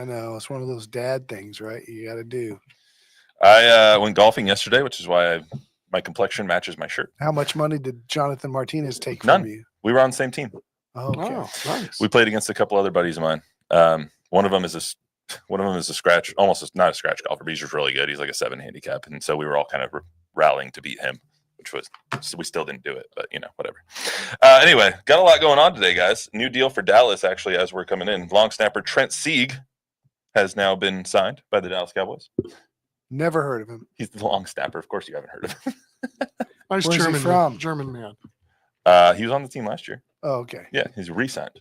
I know. It's one of those dad things, right? You got to do. I went golfing yesterday, which is why my complexion matches my shirt. How much money did Jonathan Martinez take None. from you? We were on the same team. Oh, okay. Oh, nice. We played against a couple other buddies of mine. One of them is a scratch, not a scratch golfer, but he's just really good. He's like a 7 handicap, and so we were all kind of rallying to beat him, so we still didn't do it, but whatever. Anyway, got a lot going on today, guys. New deal for Dallas, actually, as we're coming in. Long snapper Trent Sieg has now been signed by the Dallas Cowboys. Never heard of him. He's the long snapper. Of course, you haven't heard of him. Nice Where's he from? German man. He was on the team last year. Oh, okay. Yeah, he's re-signed.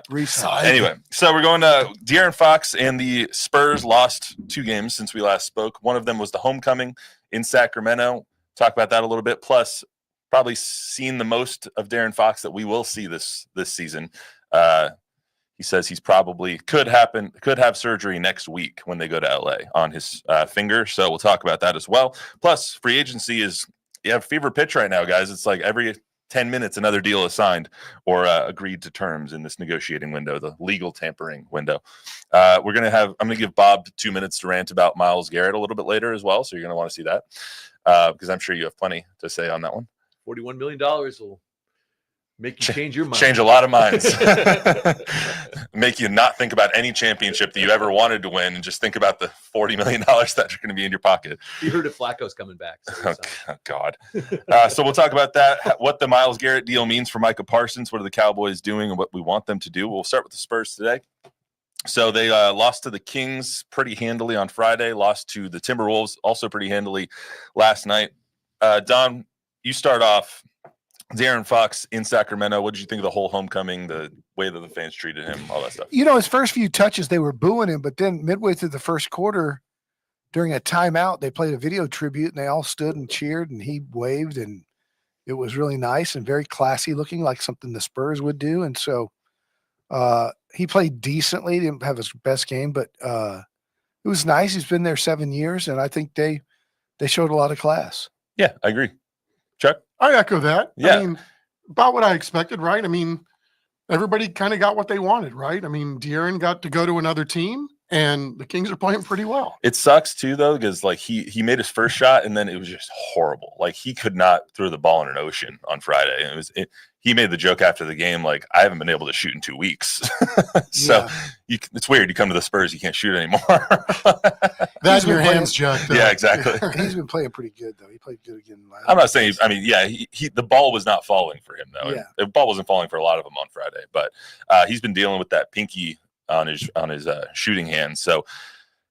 Resigned. Anyway, so we're going to De'Aaron Fox and the Spurs lost 2 games since we last spoke. One of them was the homecoming in Sacramento. Talk about that a little bit. Plus, probably seen the most of De'Aaron Fox that we will see this season. He says he's probably could have surgery next week when they go to LA on his finger. So we'll talk about that as well. Plus, free agency is a fever pitch right now, guys. It's like every 10 minutes another deal is signed or agreed to terms in this negotiating window, the legal tampering window. I'm going to give Bob 2 minutes to rant about Myles Garrett a little bit later as well. So you're going to want to see that because I'm sure you have plenty to say on that one. $41 million will make you change your mind. Change a lot of minds. Make you not think about any championship that you ever wanted to win and just think about the $40 million that are going to be in your pocket. You heard if Flacco's coming back. So oh, God. So we'll talk about that, what the Myles Garrett deal means for Micah Parsons, what are the Cowboys doing, and what we want them to do. We'll start with the Spurs today. So they lost to the Kings pretty handily on Friday, lost to the Timberwolves also pretty handily last night. Don, you start off. De'Aaron Fox in Sacramento. What did you think of the whole homecoming, the way that the fans treated him, all that stuff? His first few touches, they were booing him, but then midway through the first quarter, during a timeout, they played a video tribute, and they all stood and cheered, and he waved, and it was really nice and very classy looking, like something the Spurs would do. And so he played decently. Didn't have his best game, but it was nice. He's been there 7 years, and I think they showed a lot of class. Yeah, I agree. Chuck? I echo that. Yeah. I mean, about what I expected, right? I mean, everybody kind of got what they wanted, right? I mean, De'Aaron got to go to another team, and the Kings are playing pretty well. It sucks, too, though, because, like, he made his first shot, and then it was just horrible. Like, he could not throw the ball in an ocean on Friday. And he made the joke after the game, like, I haven't been able to shoot in 2 weeks. So it's weird. You come to the Spurs, you can't shoot anymore. That's your hands, Chuck. Yeah, exactly. He's been playing pretty good, though. He played good again last I'm not saying – I mean, yeah, the ball was not falling for him, though. Yeah. The ball wasn't falling for a lot of them on Friday. But he's been dealing with that pinky on his shooting hand. So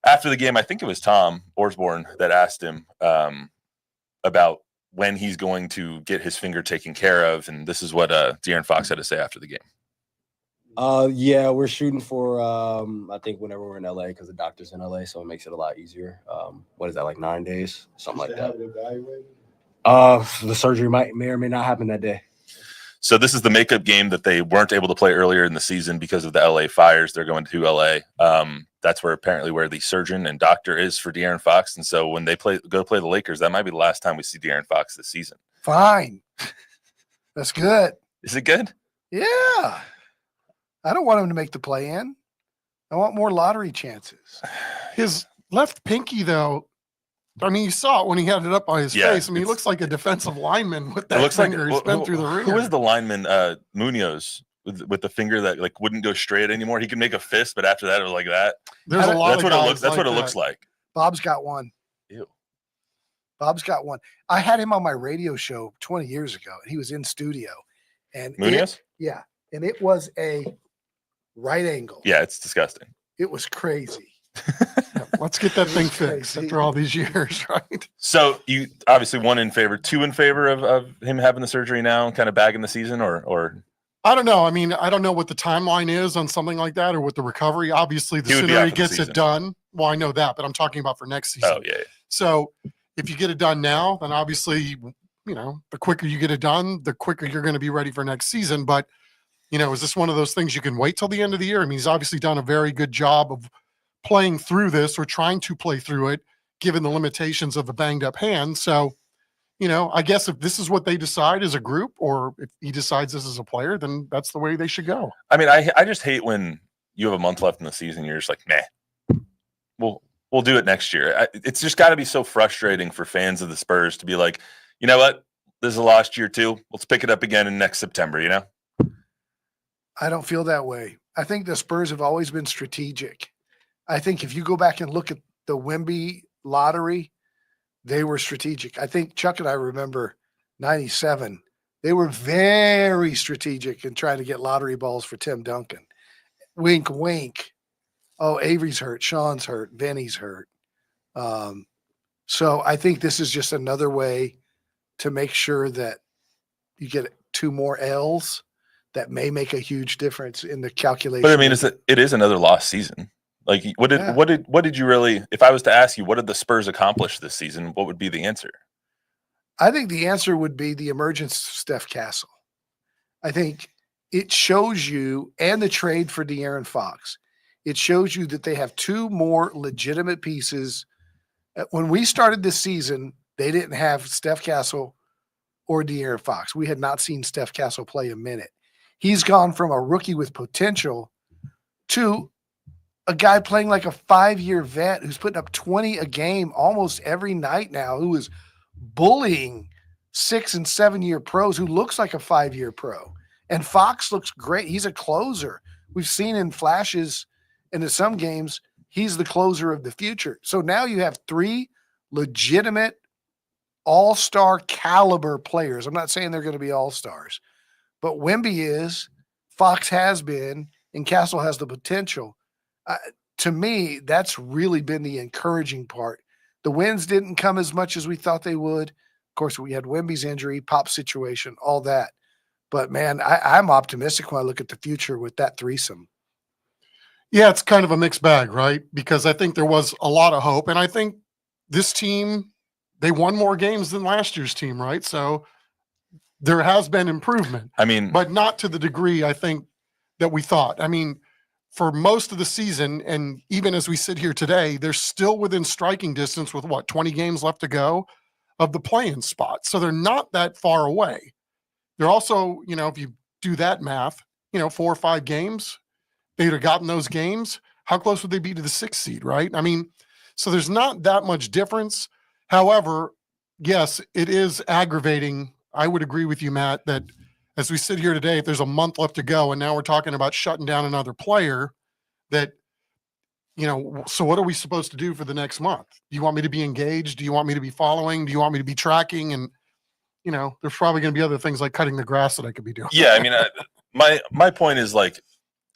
after the game, I think it was Tom Orsborn that asked him about when he's going to get his finger taken care of. And this is what De'Aaron Fox had to say after the game. Yeah, we're shooting for, I think whenever we're in LA, because the doctor's in LA, so it makes it a lot easier. What is that, like 9 days? Something like that. The surgery may or may not happen that day. So this is the makeup game that they weren't able to play earlier in the season because of the LA fires. They're going to LA. That's where the surgeon and doctor is for De'Aaron Fox. And so when they go play the Lakers, that might be the last time we see De'Aaron Fox this season. Fine. That's good. Is it good? Yeah. I don't want him to make the play-in. I want more lottery chances. His left pinky, though, I mean, you saw it when he had it up on his face. I mean, he looks like a defensive lineman with that finger. He's been through the ringer. Who is the lineman, Munoz, with the finger that like wouldn't go straight anymore? He could make a fist, but after that, it was like that. There's a lot of guys. That's what it looks like. Bob's got one. Ew. Bob's got one. I had him on my radio show 20 years ago. He was in studio. And Munoz? And it was a right angle. Yeah, it's disgusting. It was crazy. Let's get that thing fixed after all these years, right? So you obviously 1 in favor, 2 in favor of him having the surgery now and kind of bagging the season, or I don't know. I mean, I don't know what the timeline is on something like that or what the recovery. Obviously, the sooner he gets it done. Well, I know that, but I'm talking about for next season. Oh, yeah. So if you get it done now, then obviously, the quicker you get it done, the quicker you're going to be ready for next season. But, is this one of those things you can wait till the end of the year? I mean, he's obviously done a very good job of playing through this or trying to play through it, given the limitations of a banged up hand. So, I guess if this is what they decide as a group, or if he decides this as a player, then that's the way they should go. I mean, I just hate when you have a month left in the season. You're just like, meh. we'll do it next year. It's just got to be so frustrating for fans of the Spurs to be like, you know what, this is a lost year too. Let's pick it up again in next September. You know, I don't feel that way. I think the Spurs have always been strategic. I think if you go back and look at the Wemby lottery, they were strategic. I think Chuck and I remember 97. They were very strategic in trying to get lottery balls for Tim Duncan. Wink, wink. Oh, Avery's hurt. Sean's hurt. Vinny's hurt. So I think this is just another way to make sure that you get 2 more L's that may make a huge difference in the calculation. but I mean, it is another lost season. Like, what did you really? If I was to ask you, what did the Spurs accomplish this season? What would be the answer? I think the answer would be the emergence of Steph Castle. I think it shows you, and the trade for De'Aaron Fox, it shows you that they have 2 more legitimate pieces. When we started this season, they didn't have Steph Castle or De'Aaron Fox. We had not seen Steph Castle play a minute. He's gone from a rookie with potential to a guy playing like a 5-year vet who's putting up 20 a game almost every night now, who is bullying 6 and 7-year pros, who looks like a 5-year pro. And Fox looks great. He's a closer. We've seen in flashes into some games, he's the closer of the future. So now you have 3 legitimate all-star caliber players. I'm not saying they're going to be all-stars, but Wemby is, Fox has been, and Castle has the potential. To me, that's really been the encouraging part. The wins didn't come as much as we thought they would. Of course, we had Wemby's injury, Pop situation, all that. But, man, I'm optimistic when I look at the future with that threesome. Yeah, it's kind of a mixed bag, right? Because I think there was a lot of hope. And I think this team, they won more games than last year's team, right? So there has been improvement. I mean, but not to the degree I think that we thought. I mean, for most of the season, and even as we sit here today, they're still within striking distance with 20 games left to go of the play-in spot. So they're not that far away. They're also, if you do that math, 4 or 5 games, they'd have gotten those games. How close would they be to the 6th seed, right? I mean, so there's not that much difference. However, yes, it is aggravating. I would agree with you, Matt, that as we sit here today, if there's a month left to go, and now we're talking about shutting down another player, that, so what are we supposed to do for the next month? Do you want me to be engaged? Do you want me to be following? Do you want me to be tracking? And, there's probably going to be other things like cutting the grass that I could be doing. Yeah, I mean, my point is, like,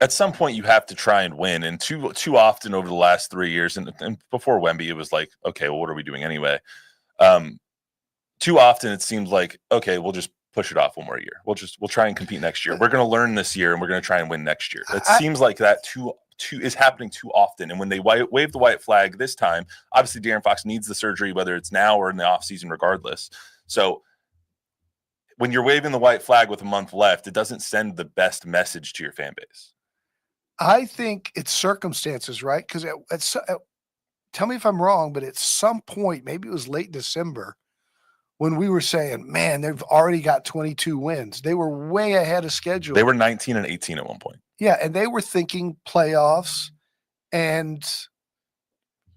at some point you have to try and win. And too often over the last 3 years, and before Wemby, it was like, okay, well, what are we doing anyway? Too often it seems like, okay, we'll just push it off 1 more year. We'll try and compete next year. We're going to learn this year, and we're going to try and win next year. It seems like that is happening too often. And when they wave the white flag this time, obviously De'Aaron Fox needs the surgery, whether it's now or in the offseason, regardless. So when you're waving the white flag with a month left, it doesn't send the best message to your fan base. I think it's circumstances, right? Because tell me if I'm wrong, but at some point, maybe it was late December, when we were saying, man, they've already got 22 wins. They were way ahead of schedule. They were 19 and 18 at one point. Yeah, and they were thinking playoffs, and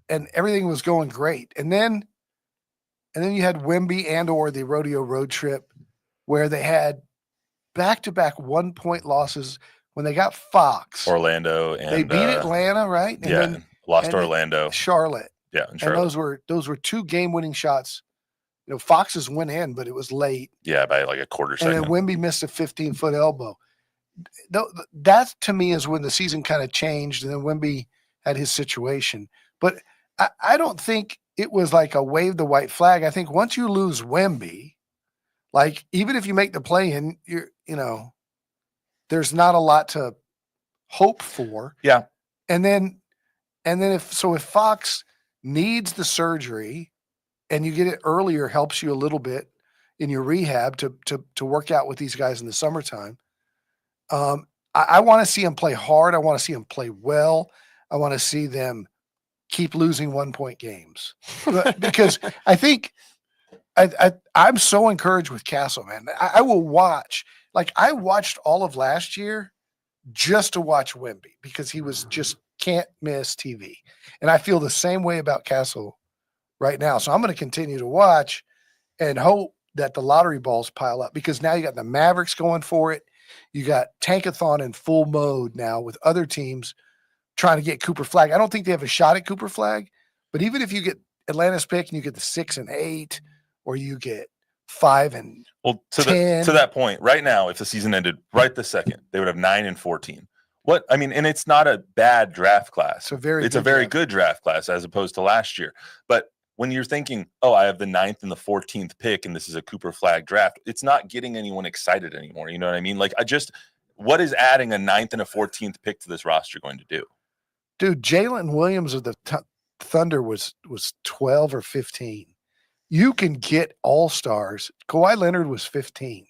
everything was going great. And then you had Wemby or the rodeo road trip, where they had back-to-back 1-point losses when they got Fox. Orlando, and they beat Atlanta, right? And then lost to Orlando. Charlotte. Yeah, and Charlotte. those were 2 game-winning shots. Fox's went in, but it was late. Yeah, by like a quarter second. And then Wemby missed a 15-foot elbow. That, to me, is when the season kind of changed, and then Wemby had his situation. But I don't think it was like a wave the white flag. I think once you lose Wemby, like, even if you make the play-in, there's not a lot to hope for. Yeah. And then if Fox needs the surgery and you get it earlier, helps you a little bit in your rehab to work out with these guys in the summertime. I want to see them play hard. I want to see them play well. I want to see them keep losing 1-point games, because I think I'm so encouraged with Castle, man. I will watch. Like, I watched all of last year just to watch Wemby, because he was just can't miss TV. And I feel the same way about Castle right now. So I'm going to continue to watch and hope that the lottery balls pile up, because now you got the Mavericks going for it. You got Tankathon in full mode now with other teams trying to get Cooper Flag. I don't think they have a shot at Cooper Flag, but even if you get Atlanta's pick and you get the 6 and 8, or you get 5 and Well, to 10. that point, right now, if the season ended right this second, they would have 9 and 14. What I mean, and it's not a bad draft class. It's a very good draft class as opposed to last year. But when you're thinking, oh, I have the 9th and the 14th pick, and this is a Cooper Flag draft, it's not getting anyone excited anymore. You know what I mean? Like, what is adding a 9th and a 14th pick to this roster going to do? Dude, Jalen Williams of the Thunder was 12 or 15. You can get all-stars. Kawhi Leonard was 15.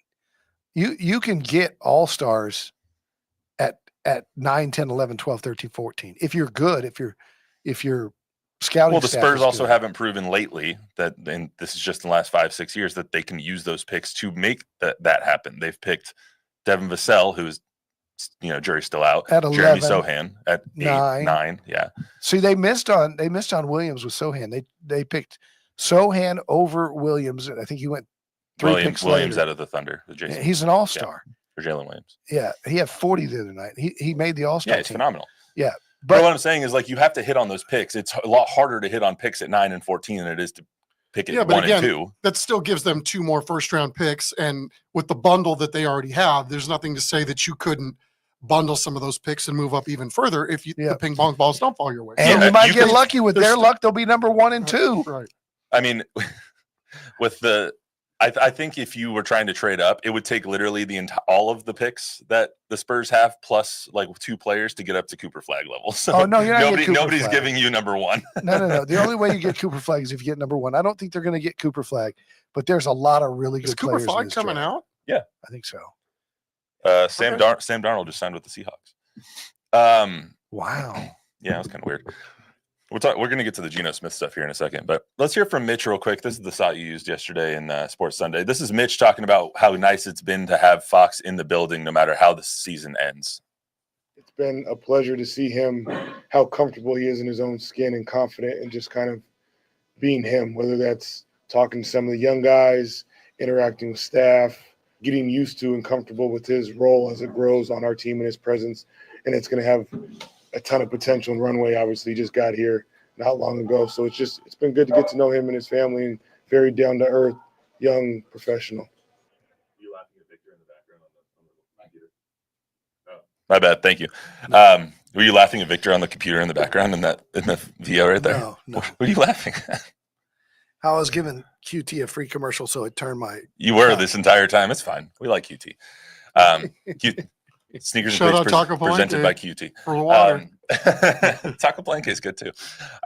You can get all-stars at 9, 10, 11, 12, 13, 14. If you're good, if you're scouting. Well, the Spurs also haven't proven lately that, and this is just in the last 5-6 years, that they can use those picks to make that happen. They've picked Devin Vassell, who's, jury's still out. At 11, Jeremy Sohan at 9. 9. Yeah. See, they missed on Williams with Sohan. They picked Sohan over Williams, and I think he went 3 picks Williams later. out of the Thunder. He's an all-star. Yeah, for Jalen Williams. Yeah, he had 40 the other night. He made the all-star Yeah, it's team. phenomenal. Yeah. But what I'm saying is, like, you have to hit on those picks. It's a lot harder to hit on picks at 9 and 14 than it is to pick at 1 and 2. That still gives them 2 more first-round picks, and with the bundle that they already have, there's nothing to say that you couldn't bundle some of those picks and move up even further if the ping pong balls don't fall your way. And you might get lucky with their luck; they'll be number 1 and 2. Right. I mean, with I think if you were trying to trade up, it would take literally all of the picks that the Spurs have plus like 2 players to get up to Cooper Flag level. So no, you're not nobody's Flag. Giving you number 1. No. The only way you get Cooper Flag is if you get number 1. I don't think they're going to get Cooper Flag, but there's a lot of really good players. Is Cooper Flag coming out? Yeah, I think so. Sam Darnold just signed with the Seahawks. Wow. Yeah, that was kind of weird. We're going to get to the Geno Smith stuff here in a second, but let's hear from Mitch real quick. This is the shot you used yesterday in Sports Sunday. This is Mitch talking about how nice it's been to have Fox in the building no matter how the season ends. It's been a pleasure to see him, how comfortable he is in his own skin and confident and just kind of being him, whether that's talking to some of the young guys, interacting with staff, getting used to and comfortable with his role as it grows on our team and his presence. And it's going to have a ton of potential and runway. Obviously, he just got here not long ago. So it's been good to get to know him and his family, and very down to earth, young professional. You laughing at Victor in the background on the computer? Oh, my bad. Thank you. Were you laughing at Victor on the computer in the background in the VO right there? No. What are you laughing at? I was giving QT a free commercial, so it turned my. You were this entire time. It's fine. We like QT. Sneakers Shout and out Picks Taco presented Palenque by QT. For water. Taco Palenque is good too.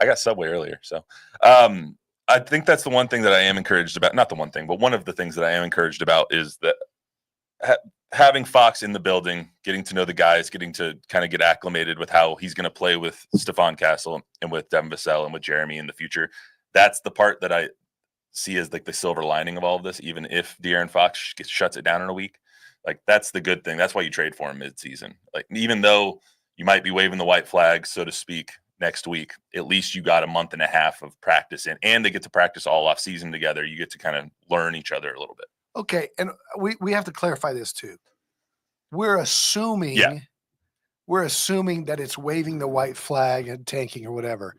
I got Subway earlier, so I think that's the one thing that I am encouraged about. Not the one thing, but one of the things that I am encouraged about is that having Fox in the building, getting to know the guys, getting to kind of get acclimated with how he's going to play with Stephon Castle and with Devin Vassell and with Jeremy in the future. That's the part that I see as like the silver lining of all of this, even if De'Aaron Fox shuts it down in a week. Like, that's the good thing. That's why you trade for him mid-season. Like, even though you might be waving the white flag, so to speak, next week, at least you got a month and a half of practice in, and they get to practice all off season together. You get to kind of learn each other a little bit. Okay, and we have to clarify this too. We're assuming that it's waving the white flag and tanking or whatever.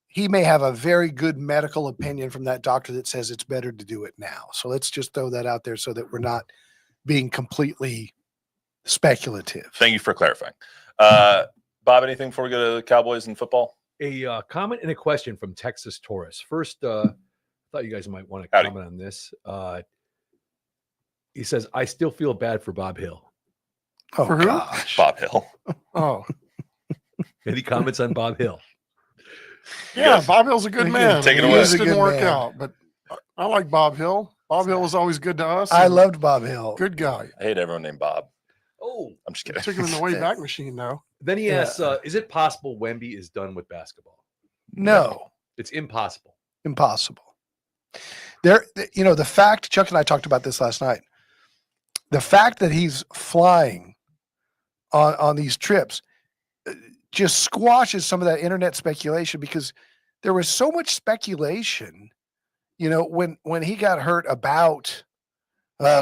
He may have a very good medical opinion from that doctor that says it's better to do it now. So let's just throw that out there so that we're not being completely speculative. Thank you for clarifying. Bob, anything before we go to the Cowboys and football? A comment and a question from Texas Taurus. First, I thought you guys might want to comment on this. He says, I still feel bad for Bob Hill. Oh, For who? gosh. Bob Hill. Oh, Any comments on Bob Hill? yeah, Bob Hill's a good man. Take it He away. just He's a didn't good work man. out, but I like Bob Hill. Bob Hill was always good to us. I and loved Bob Hill. good guy. I hate everyone named Bob. Oh, I'm just kidding. Took him in the way back machine though. then he Yeah. asks, is it possible Wemby is done with basketball? No, It's impossible. impossible. The fact, Chuck and I talked about this last night. The fact that he's flying on these trips, just squashes some of that internet speculation, because there was so much speculation, when he got hurt about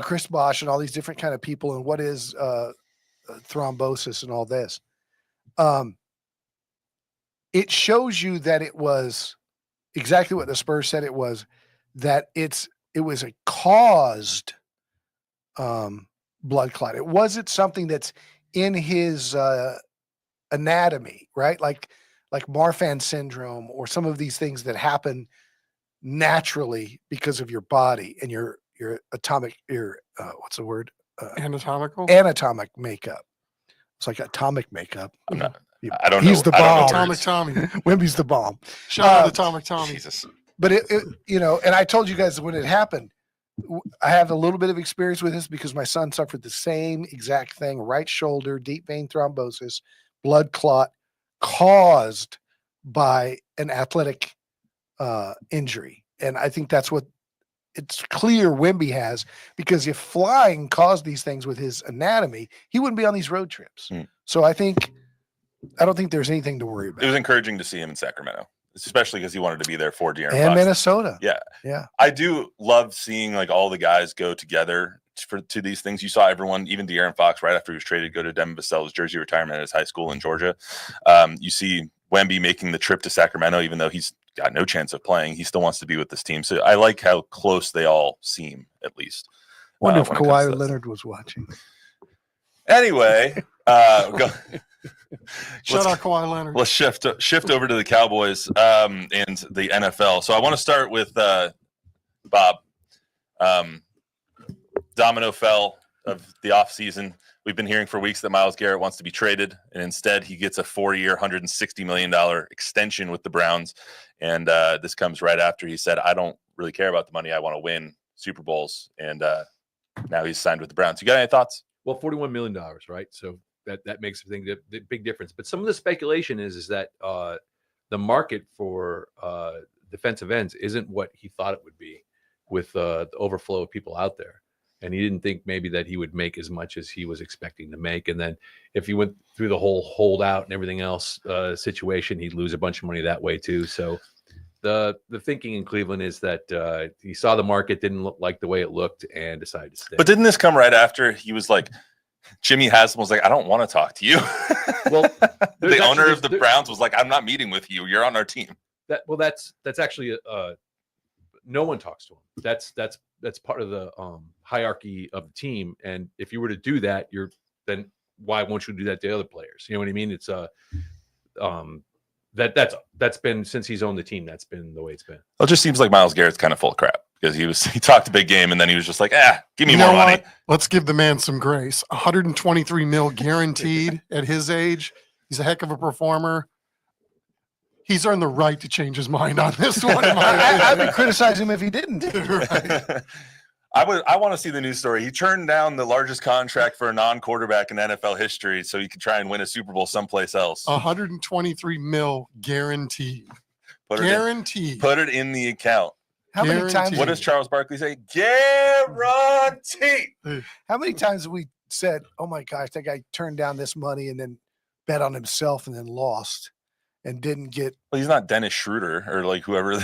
Chris Bosh and all these different kind of people and what is thrombosis and all this. It shows you that it was exactly what the Spurs said it was, that it was a caused blood clot. It wasn't something that's in his anatomy, right? Like Marfan syndrome or some of these things that happen naturally because of your body and your what's the word? Anatomic makeup. It's like atomic makeup. I don't know. He's the bomb. Atomic Tommy. Wemby's the bomb. Shout out to Atomic Tommy. Jesus. But and I told you guys when it happened, I have a little bit of experience with this because my son suffered the same exact thing: right shoulder, deep vein thrombosis, blood clot caused by an athletic injury. And I think that's what it's clear Wemby has, because if flying caused these things with his anatomy, he wouldn't be on these road trips. So I don't think there's anything to worry about. It was encouraging to see him in Sacramento, especially because he wanted to be there for De'Aaron and Fox. Minnesota. Yeah. I do love seeing like all the guys go together to these things. You saw everyone, even De'Aaron Fox, right after he was traded, go to Devin Vassell's jersey retirement at his high school in Georgia. You see Wemby making the trip to Sacramento, even though he's got no chance of playing. He still wants to be with this team. So I like how close they all seem, at least. Wonder if Kawhi Leonard was watching. Anyway, go. Shout out Kawhi Leonard. Let's shift over to the Cowboys and the NFL. So I want to start with Bob. Domino fell of the offseason. We've been hearing for weeks that Myles Garrett wants to be traded, and instead he gets a 4-year, $160 million extension with the Browns. And this comes right after he said, I don't really care about the money. I want to win Super Bowls. And now he's signed with the Browns. You got any thoughts? Well, $41 million, right? So that makes the big difference. But some of the speculation is that the market for defensive ends isn't what he thought it would be with the overflow of people out there. And he didn't think maybe that he would make as much as he was expecting to make. And then if he went through the whole holdout and everything else situation, he'd lose a bunch of money that way too. So the thinking in Cleveland is that he saw the market didn't look like the way it looked and decided to stay. But didn't this come right after he was like, Jimmy Haslam was like, I don't want to talk to you. Well, the owner of the Browns was like, I'm not meeting with you. You're on our team. That's actually no one talks to him. That's part of the hierarchy of the team. And if you were to do that, then why won't you do that to other players? You know what I mean? It's that's been since he's owned the team. That's been the way it's been. Well, it just seems like Myles Garrett's kind of full of crap because he talked a big game and then he was just like, give me more money. What? Let's give the man some grace. 123 mil guaranteed at his age. He's a heck of a performer. He's earned the right to change his mind on this one. I'd be criticizing him if he didn't. Right. I want to see the news story. He turned down the largest contract for a non-quarterback in NFL history so he could try and win a Super Bowl someplace else. 123 mil guaranteed. Put it in the account. How many times? What does Charles Barkley say? Guaranteed. How many times have we said, "Oh my gosh, that guy turned down this money and then bet on himself and then lost and didn't get"? Well, he's not Dennis Schroeder or like whoever,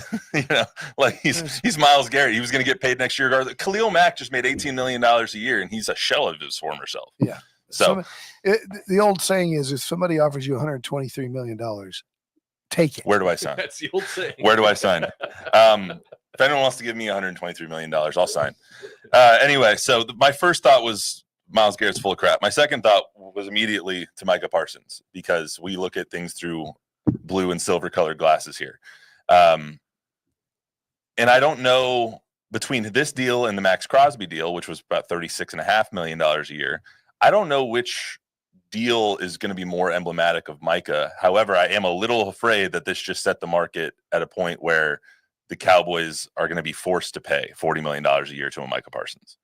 like he's Myles Garrett. He was going to get paid next year. Khalil Mack just made $18 million a year, and he's a shell of his former self. Yeah. So the old saying is, if somebody offers you $123 million, take it. Where do I sign? That's the old saying. Where do I sign? If anyone wants to give me $123 million, I'll sign. Anyway, so my first thought was Myles Garrett's full of crap. My second thought was immediately to Micah Parsons, because we look at things through blue and silver colored glasses here. And I don't know, between this deal and the Max Crosby deal, which was about $36.5 million a year, I don't know which deal is going to be more emblematic of Micah. However, I am a little afraid that this just set the market at a point where the Cowboys are going to be forced to pay $40 million a year to a Micah Parsons.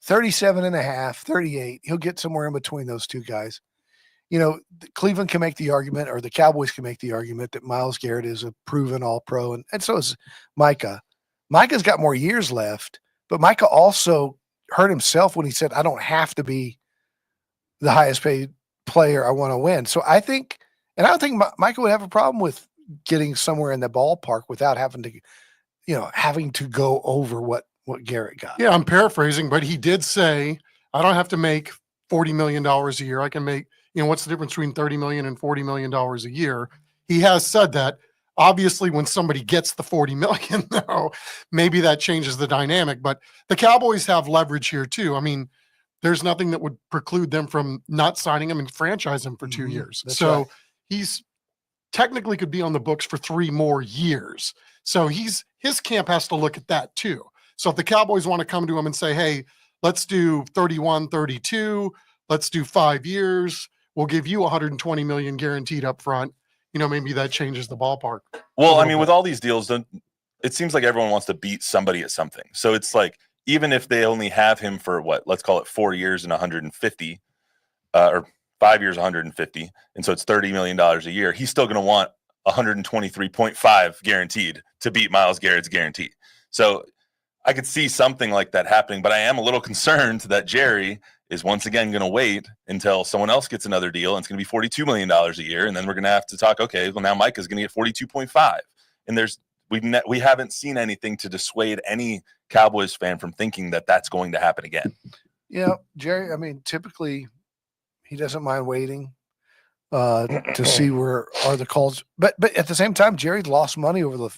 37.5, 38. He'll get somewhere in between those two guys. Cleveland can make the argument, or the Cowboys can make the argument, that Myles Garrett is a proven all-pro, and so is Micah. Micah's got more years left, but Micah also hurt himself when he said, I don't have to be the highest paid player. I want to win. So I think And I don't think Micah would have a problem with getting somewhere in the ballpark without having to go over what Garrett got. Yeah, I'm paraphrasing, but he did say, I don't have to make $40 million a year. I can make, what's the difference between $30 million and $40 million a year? He has said that. Obviously, when somebody gets the $40 million, though, maybe that changes the dynamic. But the Cowboys have leverage here, too. I mean, there's nothing that would preclude them from not signing him and franchise him for 2 years. That's So right. he's technically could be on the books for 3 more years. So his camp has to look at that, too. So if the Cowboys want to come to him and say, hey, let's do 31, 32, let's do 5 years, we'll give you 120 million guaranteed up front. Maybe that changes the ballpark. Well, I mean, with all these deals, it seems like everyone wants to beat somebody at something. So it's like, even if they only have him for let's call it 4 years and 150, or 5 years, 150. And so it's $30 million a year. He's still going to want 123.5 guaranteed to beat Myles Garrett's guarantee. So I could see something like that happening, but I am a little concerned that Jerry is once again going to wait until someone else gets another deal, and it's going to be $42 million a year, and then we're going to have to talk, okay, well, now Micah's going to get 42.5. And we haven't seen anything to dissuade any Cowboys fan from thinking that that's going to happen again. Yeah, Jerry, I mean, typically he doesn't mind waiting to see where are the calls. But at the same time, Jerry lost money over the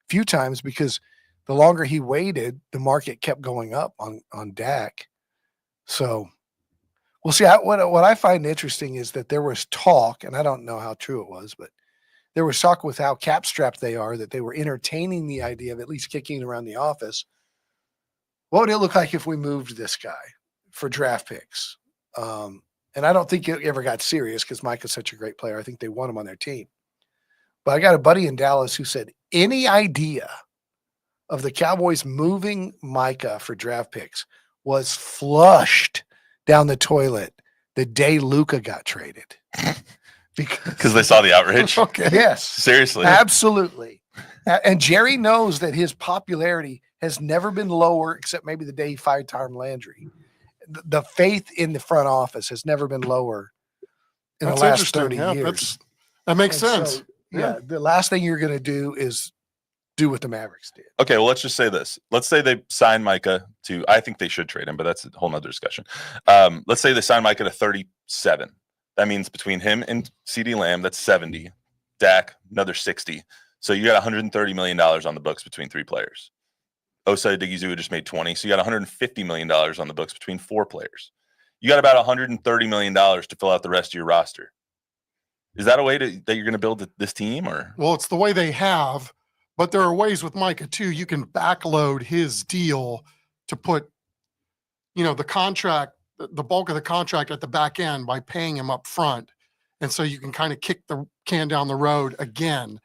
few times because the longer he waited, the market kept going up on Dak. So we'll see. What I find interesting is that there was talk, and I don't know how true it was, but there was talk with how cap-strapped they are, that they were entertaining the idea of at least kicking around the office. What would it look like if we moved this guy for draft picks? And I don't think it ever got serious because Micah's such a great player. I think they want him on their team. But I got a buddy in Dallas who said any idea of the Cowboys moving Micah for draft picks was flushed down the toilet the day Luka got traded. Because they saw the outrage. Okay. Yes. Seriously. Absolutely. And Jerry knows that his popularity has never been lower, except maybe the day he fired Tom Landry. The faith in the front office has never been lower in the last 30 years. That makes And sense. so, yeah, the last thing you're going to do is do what the Mavericks did. Okay, well, let's just say this. Let's say they sign Micah to, I think they should trade him, but that's a whole nother discussion. Let's say they sign Micah to 37. That means between him and CeeDee Lamb, that's 70. Dak, another 60. So you got $130 million on the books between 3 players. Osai Odigizua just made 20. So you got $150 million on the books between 4 players. You got about $130 million to fill out the rest of your roster. Is that a way that you're going to build this team? Or Well, it's the way they have, but there are ways with Micah too. You can backload his deal to put, the contract, the bulk of the contract at the back end by paying him up front. And so you can kind of kick the can down the road again.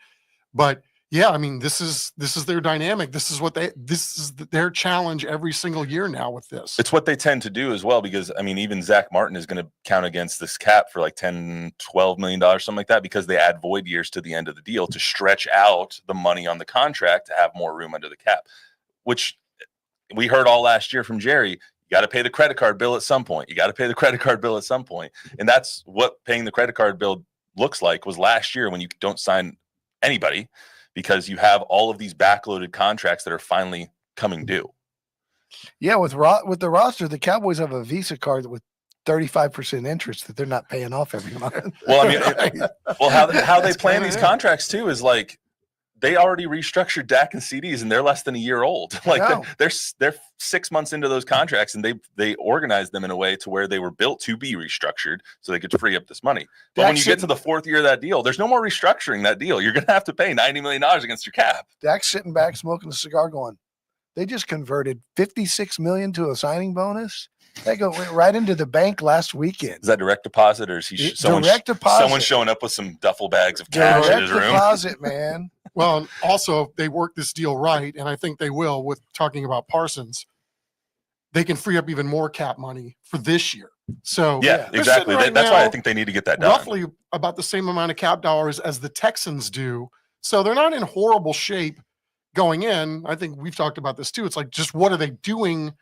But yeah, I mean, this is their dynamic. This is their challenge every single year now with this. it's what they tend to do as well, because I mean, even Zach Martin is going to count against this cap for like $10, $12 million, something like that, because they add void years to the end of the deal to stretch out the money on the contract to have more room under the cap, which we heard all last year from Jerry. You got to pay the credit card bill at some point. You got to pay the credit card bill at some point. And that's what paying the credit card bill looks like was last year when you don't sign anybody because you have all of these backloaded contracts that are finally coming due. Yeah, with the roster, the Cowboys have a Visa card with 35% interest that they're not paying off every month. Well, I mean, how they plan these contracts too is like they already restructured Dak and CDs, and they're less than a year old. Like they're 6 months into those contracts, and they organized them in a way to where they were built to be restructured, so they could free up this money. But when you get to the 4th year of that deal, there's no more restructuring that deal. You're going to have to pay $90 million against your cap. Dak's sitting back smoking a cigar, going, "They just converted $56 million to a signing bonus. That went right into the bank last weekend." Is that direct deposit, or is he Direct deposit? Someone showing up with some duffel bags of cash in his room? Direct deposit, man. Well, and also, if they work this deal right, and I think they will with talking about Parsons, they can free up even more cap money for this year. So yeah, they're exactly. sitting right That's why I now think they need to get that done. roughly about the same amount of cap dollars as the Texans do. So they're not in horrible shape going in. I think we've talked about this too. It's like, just what are they doing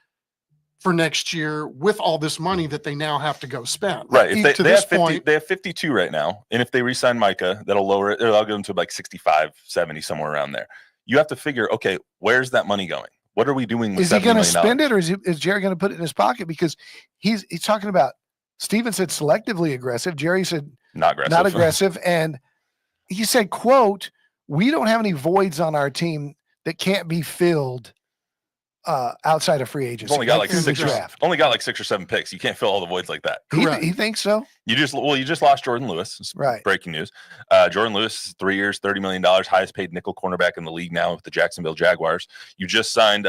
for next year with all this money that they now have to go spend. Right. If To they this have 50, point, they have 52 right now. And if they re-sign Micah, that'll lower it. I'll get them to like 65, 70, somewhere around there. You have to figure, okay, where's that money going? What are we doing with Is he $70 going to million? spend it, or is Jerry going to put it in his pocket? Because he's talking about, Steven said selectively aggressive. Jerry said Not aggressive. not aggressive. And he said, quote, we don't have any voids on our team that can't be filled outside of free agency. You've only got like through the 6 or 7 picks. You can't fill all the voids like that. He thinks so. You just lost Jordan Lewis. It's Right. Breaking news. Jordan Lewis, 3 years, $30 million, highest paid nickel cornerback in the league now with the Jacksonville Jaguars. You just signed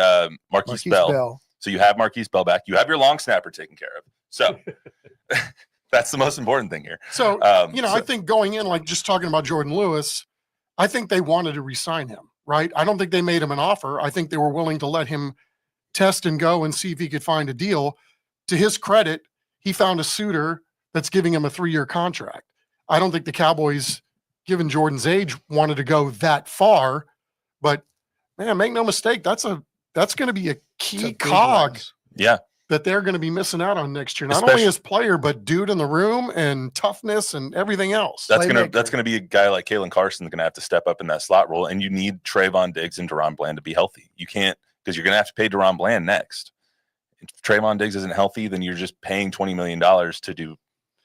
Marquise Bell. So you have Marquise Bell back. You have your long snapper taken care of. So that's the most important thing here. So, I think going in, like just talking about Jordan Lewis, I think they wanted to re-sign him, right? I don't think they made him an offer. I think they were willing to let him test and go and see if he could find a deal. To his credit, he found a suitor that's giving him a 3-year contract. I don't think the Cowboys, given Jordan's age, wanted to go that far, but man, make no mistake, that's going to be a key cog that they're going to be missing out on next year. Not only as player, but dude in the room and toughness and everything else. That's gonna be a guy like Kalen Carson going to have to step up in that slot role, and you need Trayvon Diggs and Deron Bland to be healthy. You can't, because you're going to have to pay Deron Bland next. If Trayvon Diggs isn't healthy, then you're just paying $20 million to do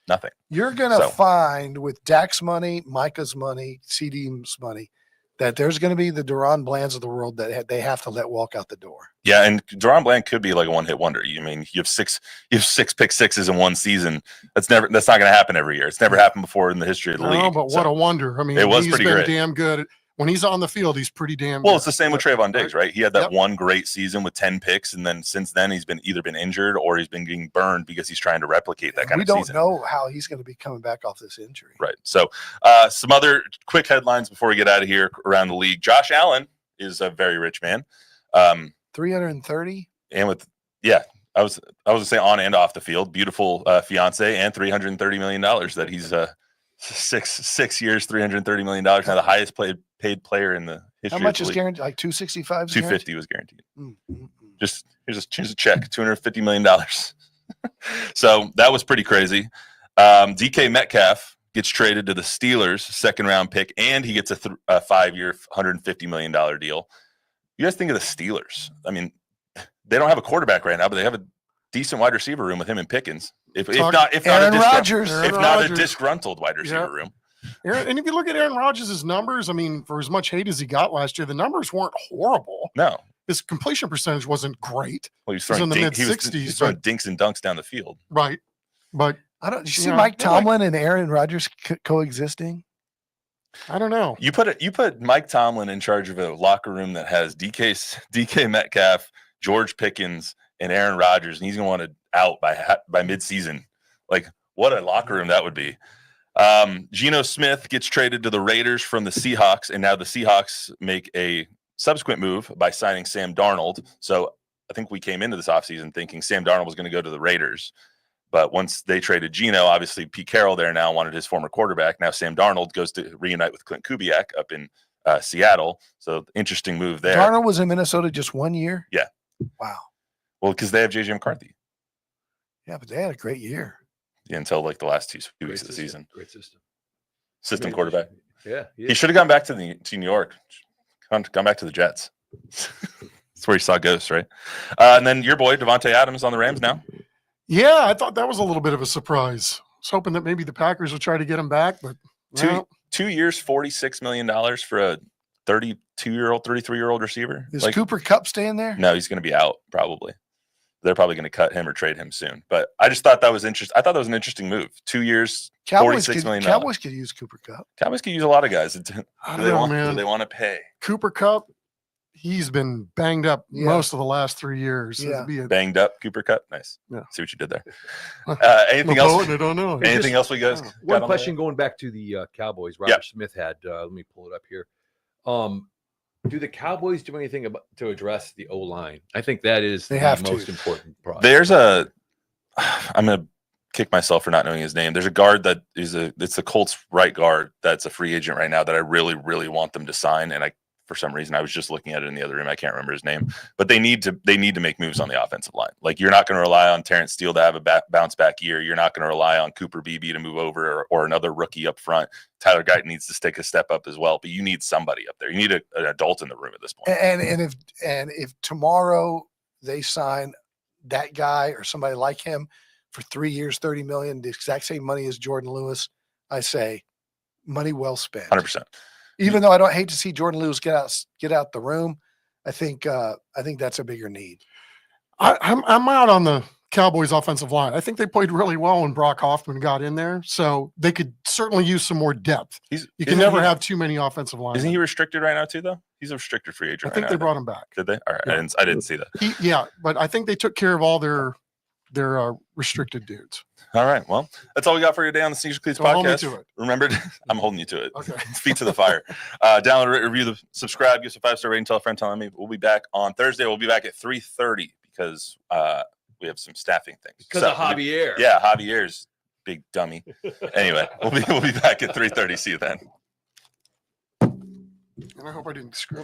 nothing. You're going to find with Dak's money, Micah's money, CD's money, that there's going to be the Deron Blands of the world that they have to let walk out the door. Yeah, and Deron Bland could be like a one-hit wonder. You mean you have six pick sixes in one season. That's not going to happen every year. It's never happened before in the history of the league. No, but what a wonder! I mean, it was he's pretty been great. Damn good. When he's on the field, he's pretty damn good. Well, it's the same with Trayvon Diggs, right? He had that one great season with 10 picks, and then since then he's been either been injured or he's been getting burned because he's trying to replicate that kind of season. We don't know how he's going to be coming back off this injury. Right. So some other quick headlines before we get out of here around the league. Josh Allen is a very rich man. 330? And with, I was going to say on and off the field, beautiful fiance, and $330 million that he's 6 years, $330 million. Now the highest paid player in the history. How much of the is league. guaranteed? Like 265? 250 was guaranteed. Mm-hmm. Just here's a check, $250 million. So that was pretty crazy. DK Metcalf gets traded to the Steelers, second round pick, and he gets a 5-year, $150 million deal. You guys think of the Steelers? I mean, they don't have a quarterback right now, but they have a decent wide receiver room with him and Pickens. If not a disgruntled wide receiver room. And if you look at Aaron Rodgers' numbers, I mean, for as much hate as he got last year, the numbers weren't horrible. No. His completion percentage wasn't great. Well, he was in the mid-60s. He was throwing dinks and dunks down the field. Right. But did you see Mike Tomlin and Aaron Rodgers coexisting? I don't know. You put Mike Tomlin in charge of a locker room that has DK Metcalf, George Pickens, and Aaron Rodgers, and he's going to want to out by midseason. Like, what a locker room that would be. Geno Smith gets traded to the Raiders from the Seahawks, and now the Seahawks make a subsequent move by signing Sam Darnold. So I think we came into this offseason thinking Sam Darnold was going to go to the Raiders. But once they traded Geno, obviously Pete Carroll there now wanted his former quarterback. Now Sam Darnold goes to reunite with Clint Kubiak up in Seattle. So interesting move there. Darnold was in Minnesota just 1 year? Yeah. Wow. Well, because they have J.J. McCarthy. Yeah, but they had a great year. Yeah, until like the last 2 weeks of the season. Great system. System quarterback. Yeah. He should have gone back to New York. Gone back to the Jets. That's where he saw ghosts, right? And then your boy, Devontae Adams on the Rams now. Yeah, I thought that was a little bit of a surprise. I was hoping that maybe the Packers would try to get him back, but 2 years, $46 million for a 32-year-old, 33-year-old receiver. Is Cooper Kupp staying there? No, he's going to be out probably. They're probably going to cut him or trade him soon. But I just thought that was interesting. I thought that was an interesting move. 2 years, $46 million. Cowboys could use Cooper Kupp. Cowboys could use a lot of guys. I don't know, man. Do they want to pay? Cooper Kupp, he's been banged up most of the last 3 years. Yeah. Banged up Cooper Kupp. Nice. Yeah. See what you did there. Anything else? I don't know. Anything else we guys? One question going back to the Cowboys. Robert Smith had. Let me pull it up here. Do the Cowboys do anything to address the O-line? I think that is the most important problem. I'm going to kick myself for not knowing his name. There's a guard that it's the Colts right guard that's a free agent right now that I really, really want them to sign, and I for some reason. I was just looking at it in the other room. I can't remember his name, but they need to make moves on the offensive line. Like, you're not going to rely on Terrence Steele to have a bounce back year. You're not going to rely on Cooper Beebe to move over or another rookie up front. Tyler Guyton needs to take a step up as well, but you need somebody up there. You need an adult in the room at this point. And if tomorrow they sign that guy or somebody like him for 3 years, $30 million, the exact same money as Jordan Lewis, I say money well spent. 100%. Even though I don't hate to see Jordan Lewis get out the room, I think that's a bigger need. I'm out on the Cowboys offensive line. I think they played really well when Brock Hoffman got in there, so they could certainly use some more depth. You can never have too many offensive linemen. Isn't he restricted right now too, though? He's a restricted free agent. I think right they now, brought him back. Did they? All right, Yeah. I didn't see that. Yeah, but I think they took care of all their restricted dudes. All right, well, that's all we got for today on the Sneakers Cleats Don't hold me podcast. to it. Remember, I'm holding you to it. Okay. Feet to the fire. Download, review, subscribe, give us a 5-star rating, tell a friend, tell me. We'll be back on Thursday. We'll be back at 3:30 because we have some staffing things. Because of Javier. Yeah, Javier's big dummy. Anyway, we'll be back at 3:30. See you then. And I hope I didn't screw up.